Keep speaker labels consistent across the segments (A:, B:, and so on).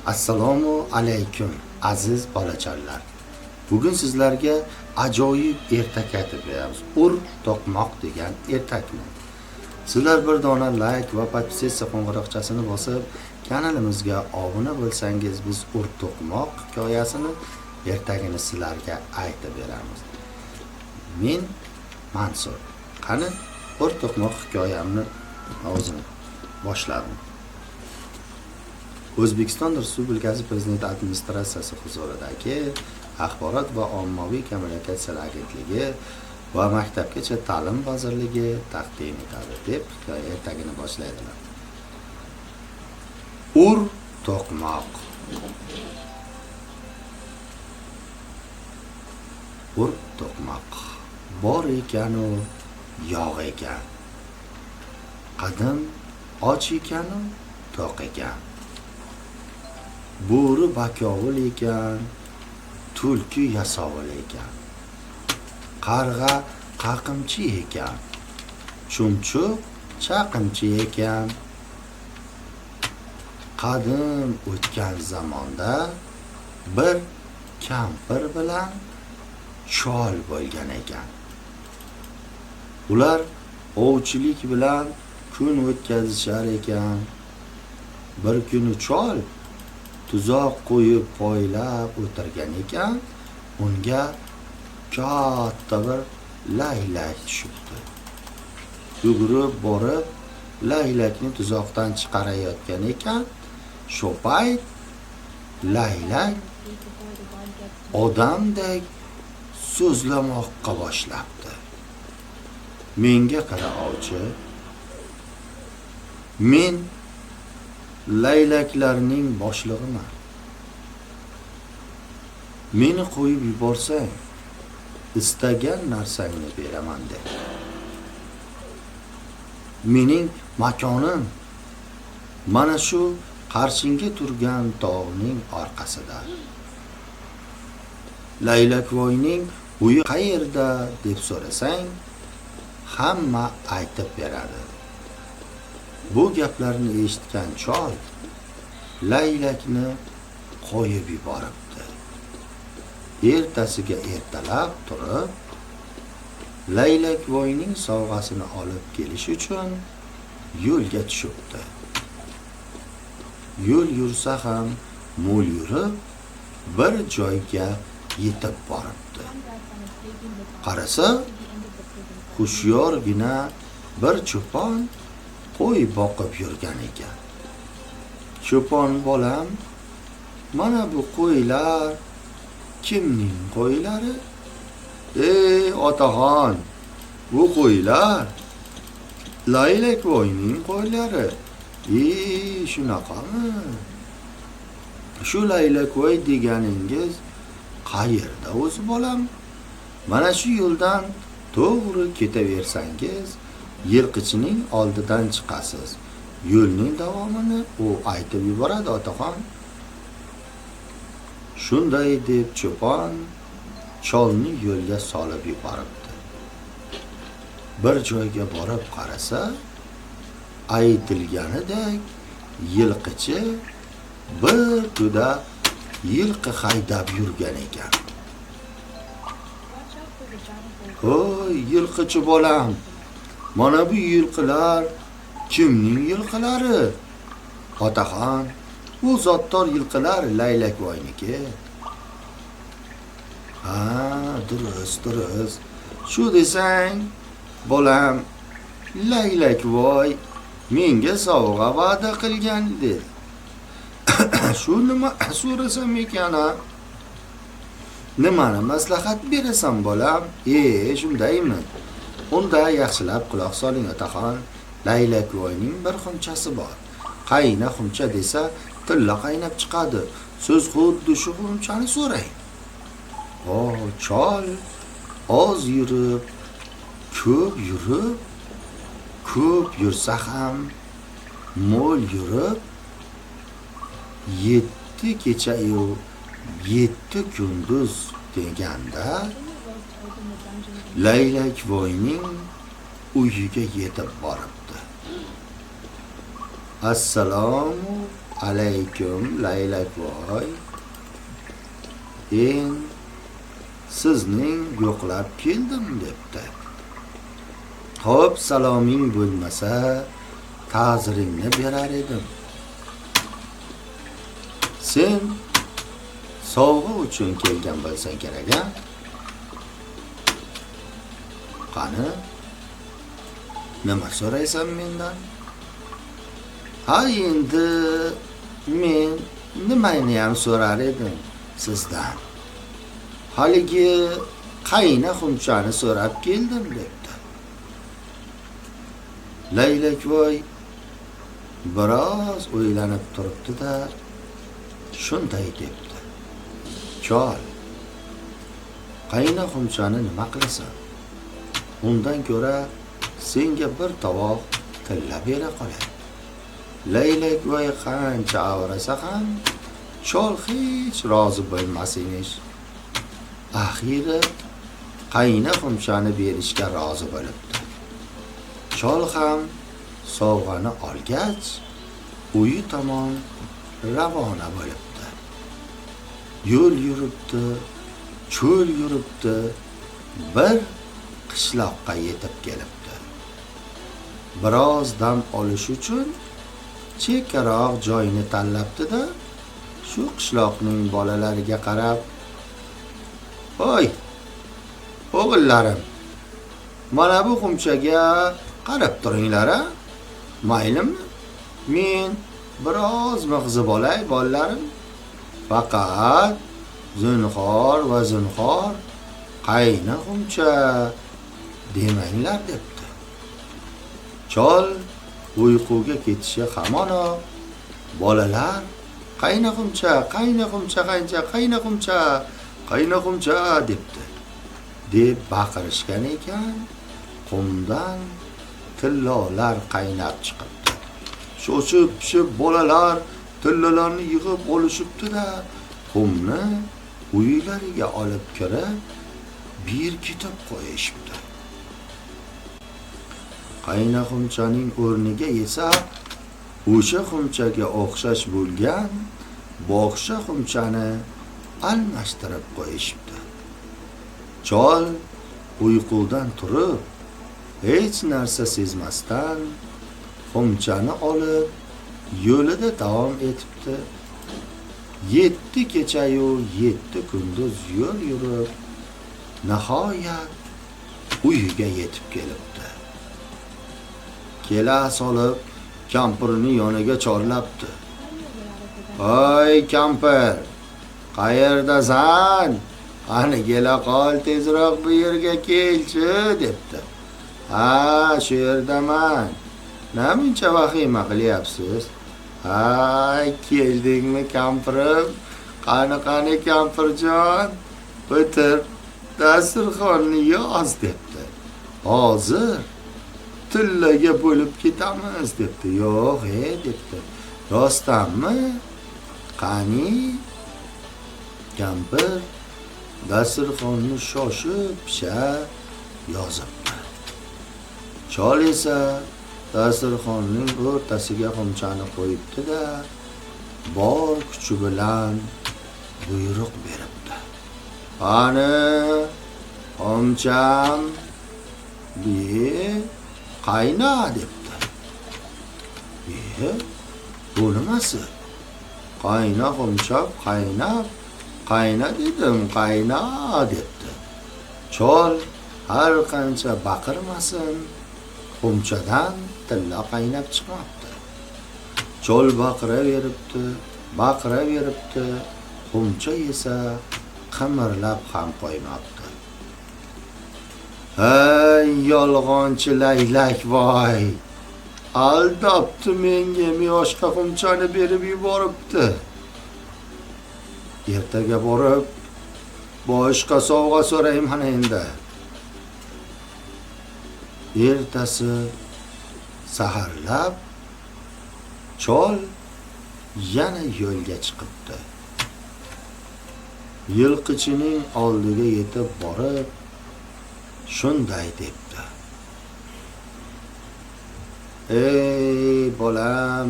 A: Assalomu alaykum aziz bolajonlar. Bugun sizlarga ajoyib ertak aytib beramiz. Ur to'qmoq degan ertakni. Sizlar bir dona like va podpiska qo'ng'iroqchasini bosib, kanalimizga obuna bo'lsangiz, biz ur to'qmoq hikoyasini ertagini sizlarga aytib beramiz. Men Mansur. Qani ur to'qmoq hikoyamni o'zim boshladim. O'zbekiston Respublikasi Prezident administratsiyasi huzuridagi Axborot va ommaviy kommunikatsiyalar agentligi va Maktabgacha ta'lim vazirligi taqdim etadi deb hikoya ertagini boshlaydilar. Ur to'qmoq. Ur to'qmoq. Bor ekanu yog' ekan. Qadim och ekanu to'q ekan. Bo'ri bakovul ekan, tulki yasovul ekan. Qarg'a qaqimchi ekan, chumchuq chaqimchi ekan. Qadim o'tgan zamonda bir kampir bilan chol bo'lgan ekan. Ular ovchilik bilan kun o'tkazishar ekan. Bir kuni chol tuzoq qo'yib poylab o'tirgan ekan, unga katta bir laylak tushibdi. Yugurib borib, laylakni tuzoqdan chiqarayotgan ekan, shu payt laylak odamdek so'zlamoqqa boshlabdi. Menga qara ovchi, men laylaklarning boshlig'iman. Meni qo'yib yuborsang, istagan narsangni beraman dedi. Mening makonim mana shu qarshingga turgan tog'ning orqasida. Laylakvoyning uyi qayerda deb so'rasang, hamma aytib beradi. Bu gaplarni eshitgan chol laylakni qo'yib yuboribdi. Ertasiga ertalab turib, laylakvoyning sovg'asini olib kelish uchun yo'lga tushibdi. Yo'l yursa ham mo'l yurib, bir joyga yetib boribdi. Qarasa, xushyorgina bir cho'pon qo'y boqib yurgan ekan. Cho'pon bolam, mana bu qo'ylar kimning qo'ylari? Ey otaxon, bu qo'ylar laylakvoyning qo'ylari. Shunaqami? Shu laylakvoy deganingiz qayerda o'zi bolam? Mana shu yo'ldan to'g'ri ketaversangiz, yilqichining oldidan chiqasiz. Yo'lning davomini u aytib yuboradi otaxon. Shunday deb cho'pon cholni yo'lga solib yuboribdi. Bir joyga borib qarasa, aytilganidek yilqichi bir to'da yilqi haydab yurgan ekan. Hoy yilqichi bolam, mana bu yilqilar kimning yilqilari? Otaxon, bu zotdor yilqilar laylakvoyniki. Ha, durust. Shu desang, bolam, laylakvoy menga sovg'a va'da qilgan dedi. Shu nima so'rasam ekan? Nimani maslahat berasan bolam? Shundaymi? Unda yaxshilab quloq soling otaxon. Laylakvoyning bir xumchasi bor. Qayna xumcha desa, tilla qaynab chiqadi. Siz xuddi shu xumchani so'rang. Chol oz yurib, ko'p yursa ham mo'l yurib, 7 kecha-yu 7 kunduz deganda laylakvoyning uyiga yetib boribdi. Assalomu Alaykum laylakvoy. Sizning yo'qlab keldim debdi. Xo'p, saloming bo'lmasa, ta'ziringni berar edim. Sen sovg'a uchun kelgan bo'lsang kerak-a? Qani? Nima so'raysan mendan? Ha, endi men nimani ham so'rar edim sizdan. Haligi qayna xumchani so'rab keldim debdi. Laylakvoy biroz o'ylanib turibdi-da, shunday debdi. Chol, qayna xumchani nima qilasan? Undan ko'ra senga bir tovoq tilla bera qolay. Laylakvoy qancha avrasa ham chol hech rozi bo'lmas emish. Axiri qayna xumchani berishga rozi bo'libdi. Chol ham sovg'ani olgach, uyi tomon ravona bo'libdi. Yo'l yuribdi, cho'l yuribdi, bir qishloqqa yetib kelibdi. Biroz dam olish uchun chekkaroq joyni tanlabdi-da, shu qishloqning bolalariga qarab, "Voy, o'g'illarim, mana bu xumchaga qarab turinglar-a? Maylimi? Men biroz mig'zib olay, bolalarim. Faqat zinhor va zinhor qayna xumcha demanglar" debdi. Chol uyquga ketishi hamonoq bolalar qayna xumcha, qayna xumcha, qayna xumcha, qayna xumcha deb baqirishgan ekan, qumdan tillolar qaynab chiqibdi. Shoshib bolalar tillalarni yig'ib olishibdi-da, qumni uylariga olib kirib, berkitib qo'yishibdi. Qayna xumchaning o'rniga esa o'sha xumchaga o'xshash bo'lgan boqsha xumchani almashtirib qo'yishibdi. Chol uyqudan turib, hech narsa sezmasdan xumchani olib yo'lida davom etibdi. 7 kecha-yu 7 kunduz yo'l yurib, nihoyat uyiga yetib kelibdi. Kela solib kampirni yoniga chorlabdi. "Voy kampir, qayerdasan? Qani kela qol, tezroq bu yerga kelchi" debdi. "Ha, shu yerdaman. Namuncha vahima qilyapsiz? Ha, keldingmi kampirim? Qani kampirjon, o'tir, dasturxonni yoz" debdi. "Hozir tillaga bo'lib ketamiz" debdi. "Yo'q, debdi. "Rostdanmi? Qani?" Kampir dasturxonni shoshib-pisha yozibdi. Chol esa dasturxonning o'rtasiga xumchani qo'yibdi-da, bor kuchi bilan buyruq beribdi. "Qani, xumcham, qayna" debdi. "Bu nimasi? Qayna xumcham qayna dedim, qayna" debdi. Chol har qancha baqirmasin, xumchadan tilla qaynab chiqmabdi. Chol baqiraveribdi, xumcha esa qimirlab ham qo'ymabdi. "Ey yolg'onchi laylak voy! Aldabdi menga, yoshqa xumchani berib yuboribdi. Ertaga borib boshqa sovg'a so'rayman endi." Ertasi saharlab chol yana yo'lga chiqibdi. Yilqichining oldiga yetib borib, shunday debdi: "Ey bolam,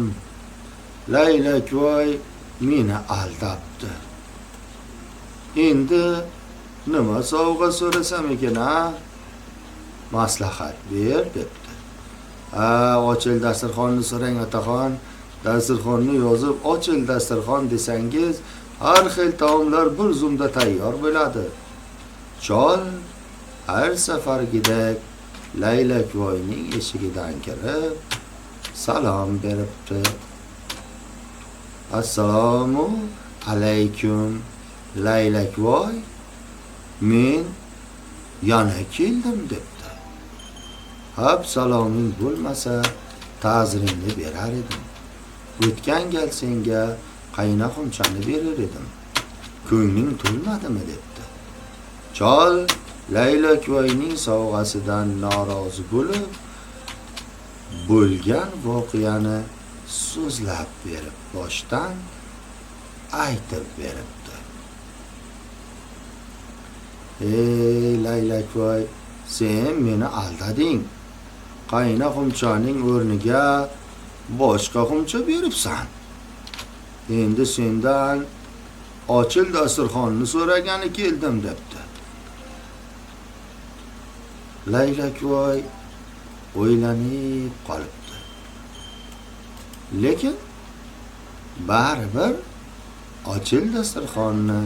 A: Laylakvoy meni aldabdi. Endi nima sovg'a so'rasam ekan, ha? Maslahat ber debdi. Ochil dasturxonni so'rang otaxon. Dasturxonni yozib, ochil dasturxon desangiz, har xil taomlar bir zumda tayyor bo'ladi. Chol har safargidek Laylakvoyning eshigidan kirib, salom beribdi. Assalomu alaykum Laylakvoy, men yana keldim debdi. Hab saloming bo'lmasa, ta'ziringni berar edim. O'tgan gal senga qaynaxunchani berar edim. Ko'ngling to'lmadimi debdi. Chol Laylakvoyning sovg'asidan norozi bo'lib, bo'lgan voqeani so'zlab berib, boshdan aytib beribdi. Ey Laylakvoy, sen meni aldading. Qayna xumchaning o'rniga boshqa xumcha beribsan. Endi sendan ochil dasturxonni so'ragani keldim debdi. Laylakvoy o'ylanib qolibdi. Lekin baribir ochil dasturxonni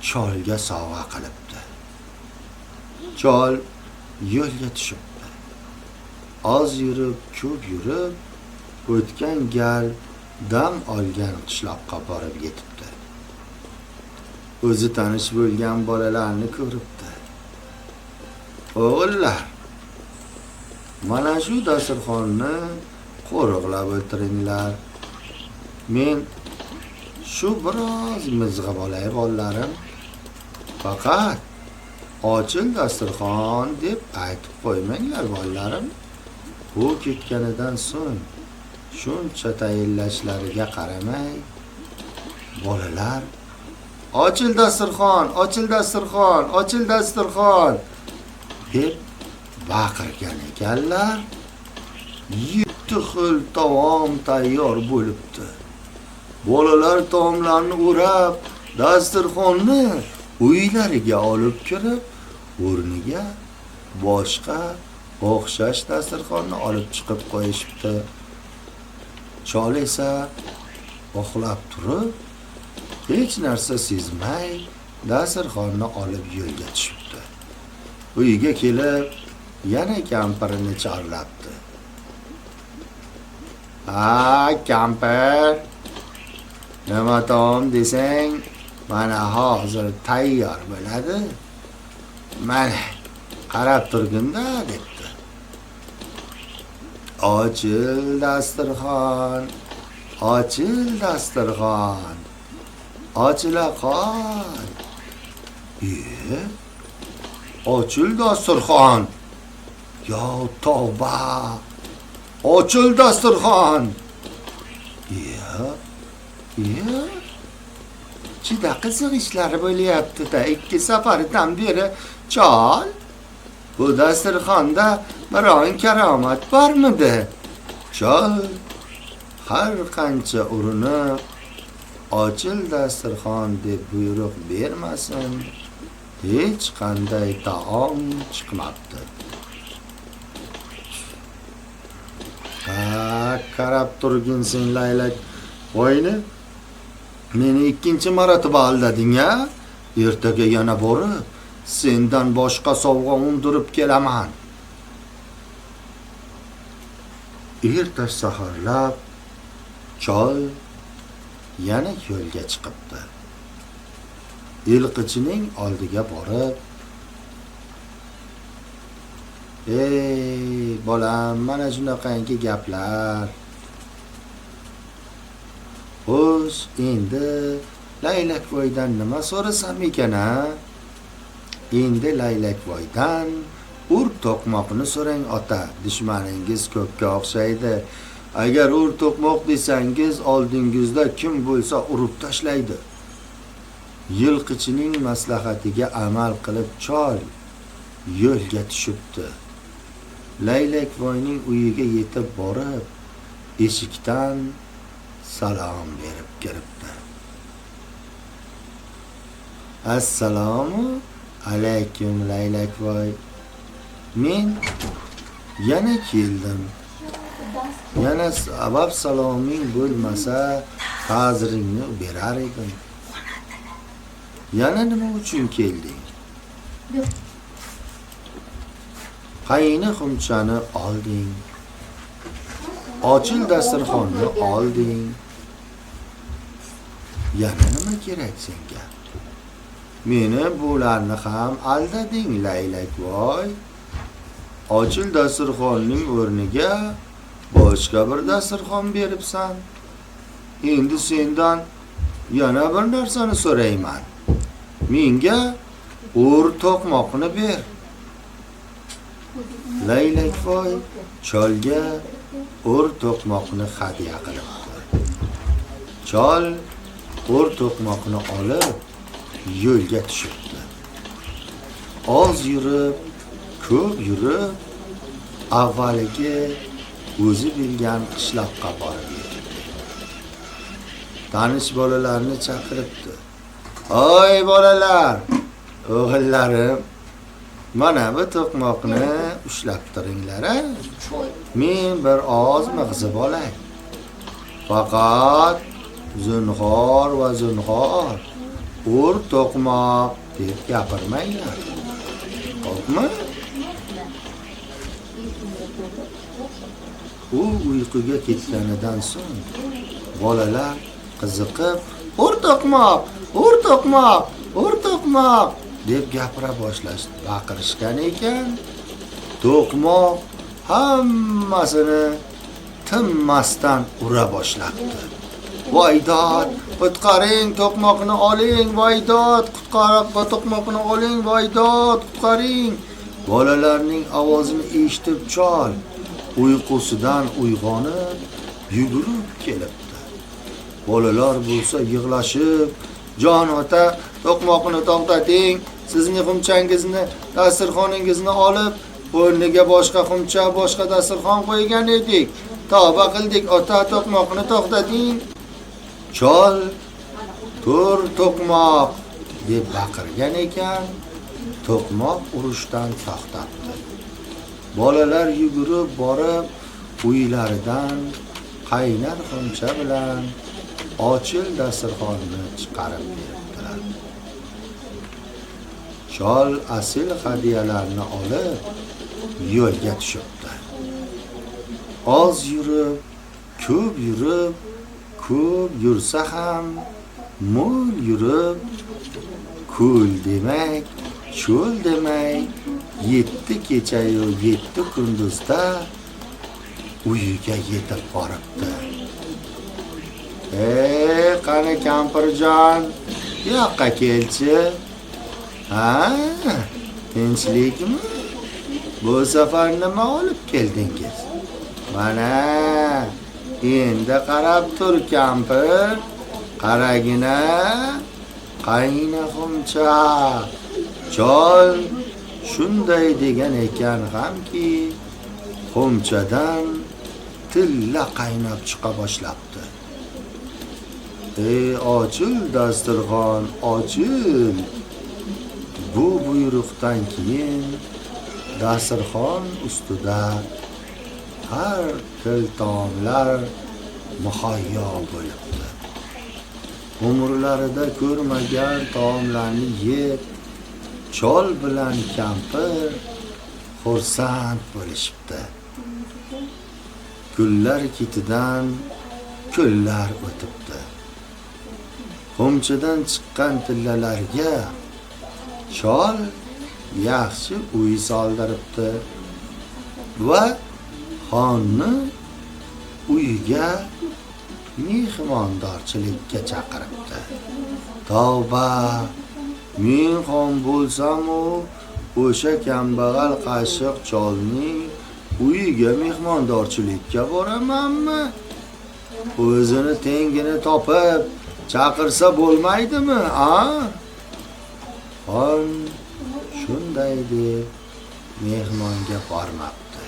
A: cholga sovg'a qilibdi. Chol yo'lga tushibdi. Oz yurib, ko'p yurib, o'tgan gal dam olgan qishloqqa borib yetibdi. O'zi tanish bo'lgan bolalarni ko'ribdi. O'g'illar, mana shu dasturxonni qo'riqlab o'tiringlar. Men shu biroz mizg'ib olay bolalarim. Faqat ochil dasturxon deb aytib qo'ymanglar bolalarim. U ketganidan so'ng shuncha tayinlashlariga qaramay, bolalar ochil dasturxon, ochil dasturxon, ochil dasturxon deb baqirgan ekanlar. 7 xil taom tayyor bo'libdi. Bolalar taomlarni o'rab, dasturxonni uylariga olib kirib, o'rniga boshqa o'xshash dasturxonni olib chiqib qo'yishibdi. Chol esa uxlab turib, hech narsa sezmay dasturxonni olib yo'lga tushibdi. Uyiga kelib, yana kampirini chorlabdi. Kampir, nima taom desang, mana hozir tayyor bo'ladi. Mana qarab turgin-da debdi. Ochil dasturxon, ochil dasturxon, ochila qol. Ochil dasturxon. Yo tavba. Ochil dasturxon. Juda qiziq ishlar bo'lyapti-da. 2 safardan beri chol, bu dasturxonda biron karomat bormidi? Chol har qancha urinib, ochil dasturxon deb buyruq bermasin, hech qanday taom chiqmabdi. Qarab turgin sen Laylakvoyni. Meni 2-chi marotaba aldading-a? Ertaga yana borib, sendan boshqa sovg'a undirib kelaman. Ertash saharlab chol yana yo'lga chiqibdi. Yilqichining oldiga borib, "Ey bolam, mana shunaqangi gaplar. Xo'sh, endi Laylakvoydan nima so'rasam ekan-a? Endi Laylakvoydan ur to'qmoqni so'rang ota. Dushmaningiz ko'pga o'xshaydi. Agar ur to'qmoq desangiz, oldingizda kim bo'lsa urib tashlaydi." Yilqichining maslahatiga amal qilib chol yo'lga tushibdi. Laylakvoyning uyiga yetib borib, eshikdan salom berib kiribdi. Assalomu alaykum Laylakvoy. Men yana keldim. Yana sabab saloming bo'lmasa, ta'ziringni berar edim. Yana nima uchun kelding? Qayni xumchani olding. Ochil dasturxonni olding. Yana nima kerak senga? Meni bularni ham aldading Laylakvoy. Ochil dasturxonning o'rniga boshqa bir dasturxon beribsan. Endi sendan yana bir narsani so'rayman. Menga ur to'qmoqni ber. Laylakvoy cholga ur to'qmoqni hadya qilibdi. Chol ur to'qmoqni olib yo'lga tushibdi. Oz yurib, ko'p yurib, avvaliga o'zi bilgan qishloqqa borib yetdi. Tanish bolalarni chaqiribdi. Oy bolalar, o'g'illarim, mana bu to'qmoqni ushlab turinglar. Men bir oz mig'zib olay. Faqat zinhor va zinhor ur to'qmoq deb gapirmanglar. Xo'pmi? U uyquga ketganidan so'ng bolalar qiziqib, ur to'qmoq, ur to'qmoq, ur to'qmoq deb gapira boshlashdi. Baqirishgan ekan, to'qmoq hammasini tinmasdan ura boshlabdi. Voydod, qutqaring, to'qmoqni oling, voydod, qutqarib to'qmoqni oling, voydod, qutqaring. Bolalarning ovozini eshitib chol uyqusidan uyg'onib, yugurib kelibdi. Bolalar bo'lsa yig'lashib, "Jon ota, to'qmoqni to'xtating, sizning xumchangizni, dasturxoningizni olib, o'rniga boshqa xumcha, boshqa dasturxon qo'ygan edik. Tavba qildik, ota, to'qmoqni to'xtating." Chol "Tur to'qmoq" deb baqirgan ekan, to'qmoq urushdan to'xtabdi. Bolalar yugurib borib, uylaridan qaynar xumcha bilan ochil dasturxonni chiqarib berdilar. Chol asil hadiyalarni olib yo'lga tushibdi. Oz yurib, ko'p yursa ham, mo'l yurib, ko'l demak, cho'l demak, 7 kecha-yu 7 kunduzda uyiga yetib boribdi. Qani kampirjon, bu yoqqa kelchi. Ha, tinchlikmi? Bu safar nima olib keldingiz? Mana, endi qarab tur kampir, qaragina, qayna xumcha. Chol shunday degan ekan hamki, xumchadan tilla qaynab chiqa boshlabdi. Ochil dasturxon, ochil. Bu buyruqdan keyin dasturxon ustida har xil taomlar muhayyo bo'libdi. Umrlarida ko'rmagan taomlarni yeb, chol bilan kampir xursand bo'lishibdi. Kunlar ketidan kunlar o'tibdi. Xumchadan chiqqan tillalarga chol yaxshi uy soldiribdi va xonni uyiga mehmondorchilikka chaqiribdi. Tavba, men xon bo'lsam-u o'sha kambag'al qashiq cholning uyiga mehmondorchilikka boramanmi? O'zini tengini topib chaqirsa bo'lmaydimi, a? Xon shunday deb mehmonga bormabdi.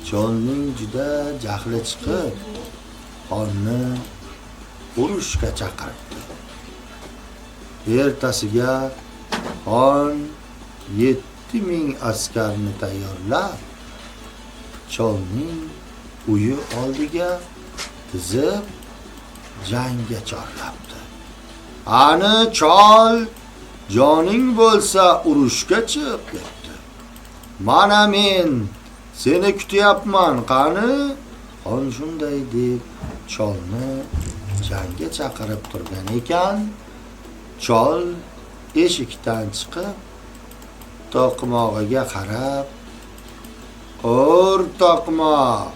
A: Cholning juda jahli chiqib, xonni urushga chaqiribdi. Ertasiga xon 7000 askarni tayyorlab, cholning uyi oldiga tizib jangga chorlabdi. Ani chol, joning bo'lsa urushga chiq debdi. Mana men seni kutyapman, qani? Xon shunday deb cholni jangga chaqirib turgan ekan, chol eshikdan chiqib to'qmog'iga qarab, "O'r to'qmoq,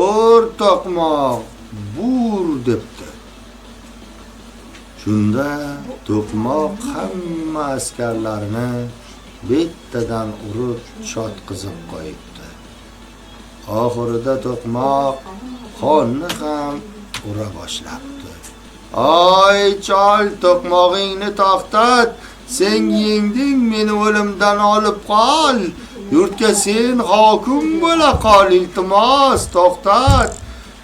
A: o'r to'qmoq, bur" debdi. Shunda to'qmoq hamma askarlarni bettadan urib shotqizib qo'yibdi. Oxirida to'qmoq xonni ham ura boshlabdi. "Oy chol, to'qmog'ingni to'xtat, sen yengding, meni o'limdan olib qol. Yurtga sen hokim bo'la qol, iltimos, to'xtat.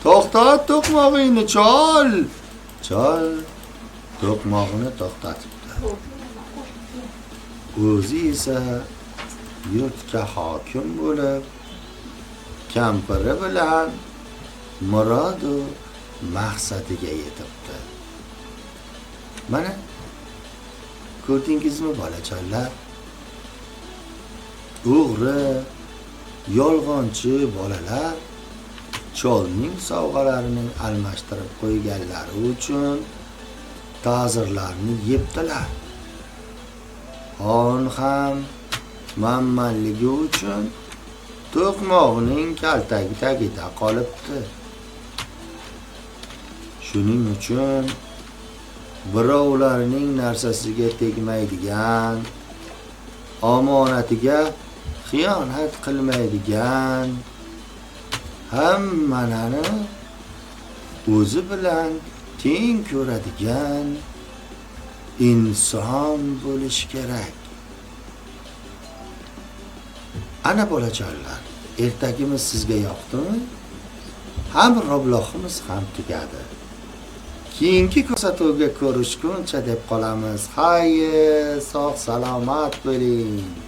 A: To'xtat to'qmog'ingni chol." Chol to'qmog'ini to'xtatibdi. O'zi esa yurtga hokim bo'lib, kampiri bilan murodu maqsadiga yetibdi. Mana ko'rdingizmi bolajonlar? O'g'ri, yolg'onchi bolalar cholning sovg'alarini almashtirib qo'yganlari uchun ta'zirlarni yebdilar. Xon ham manmanligi uchun to'qmoqning kaltagi tagida qolibdi. Shuning uchun birovlarning narsasiga tegmaydigan, omonatiga xiyonat qilmaydigan, hammani o'zi bilan teng ko'radigan inson bo'lish kerak. Ana bolajonlar, ertagimiz sizga yoqdimi? Ham robloqimiz ham tugadi. Keyingi ko'rsatuvga ko'rishguncha deb qolamiz. Xayr, sog' salomat bo'ling.